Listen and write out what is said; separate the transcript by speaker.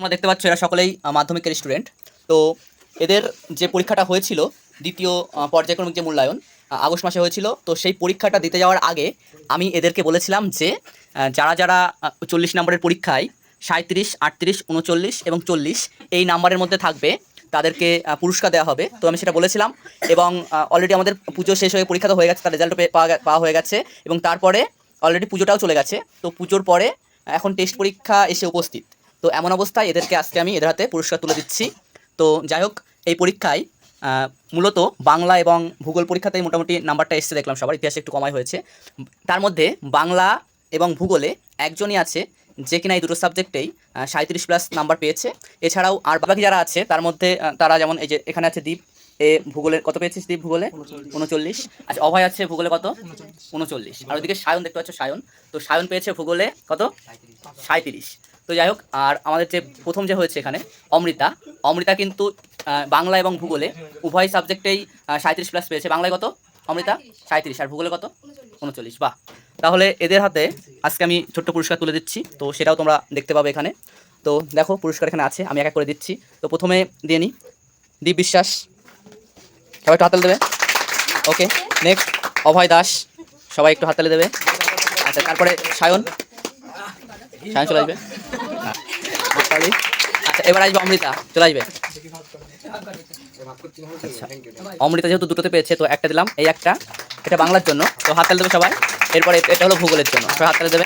Speaker 1: তোমরা দেখতে পাচ্ছ এরা সকলেই মাধ্যমিকের স্টুডেন্ট। তো এদের যে পরীক্ষাটা হয়েছিল দ্বিতীয় পর্যায়ক্রমিক যে মূল্যায়ন আগস্ট মাসে হয়েছিল, তো সেই পরীক্ষাটা দিতে যাওয়ার আগে আমি এদেরকে বলেছিলাম যে যারা যারা 40 নম্বরের পরীক্ষায় 37, 38, 39 এবং 40 এই নাম্বারের মধ্যে থাকবে তাদেরকে পুরস্কার দেওয়া হবে। তো আমি সেটা বলেছিলাম এবং অলরেডি আমাদের পুজো শেষ হয়ে পরীক্ষা তো হয়ে গেছে, তার রেজাল্টও পাওয়া হয়ে গেছে এবং তারপরে অলরেডি পুজোটাও চলে গেছে। তো পুজোর পরে এখন টেস্ট পরীক্ষা এসে উপস্থিত। তো এমন অবস্থায় এদেরকে আজকে আমি এদের হাতে পুরস্কার তুলে দিচ্ছি। তো যাই হোক, এই পরীক্ষায় মূলত বাংলা এবং ভূগোল পরীক্ষাতেই মোটামুটি নাম্বারটা এসছে দেখলাম, সবার ইতিহাসে একটু কমাই হয়েছে। তার মধ্যে বাংলা এবং ভূগোলে একজনই আছে যে কিনা এই দুটো সাবজেক্টেই 37+ নাম্বার পেয়েছে। এছাড়াও আর বাকি যারা আছে তার মধ্যে তারা যেমন এই যে এখানে আছে দীপ, এ ভূগোলে কত পেয়েছিস দীপ? ভূগোলে 39। আচ্ছা, অভয় আছে ভূগোলে কত? 39। আর ওইদিকে সায়ন দেখতে পাচ্ছ, সায়ন, তো সায়ন পেয়েছে ভূগোলে কত? 37। তো যাই হোক, আর আমাদের যে প্রথম যে হয়েছে এখানে অমৃতা, অমৃতা কিন্তু বাংলা এবং ভূগোলে উভয় সাবজেক্টেই 37+ পেয়েছে। বাংলায় কত অমৃতা? 37। আর ভূগোলে কত? 39। বাহ! তাহলে এদের হাতে আজকে আমি ছোট্ট পুরস্কার তুলে দিচ্ছি, তো সেটাও তোমরা দেখতে পাবে এখানে। তো দেখো পুরস্কার এখানে আছে, আমি এক এক করে দিচ্ছি। তো প্রথমে দিয়ে নিই দীপ বিশ্বাস, সবাই একটু হাততালি দেবে। ওকে, নেক্সট অভয় দাস, সবাই একটু হাততালি দেবে। আচ্ছা, তারপরে সায়ন, সায়ন চলে আসবে। আচ্ছা, এবার আসবে অমৃতা, চলে আসবে। আচ্ছা, অমৃতা যেহেতু দুটোতে পেয়েছে তো একটা দিলাম, এই একটা, এটা বাংলার জন্য, তো হাততালি দেবে সবাই। এরপরে এটা হলো ভূগোলের জন্য, সবাই হাততালি দেবে।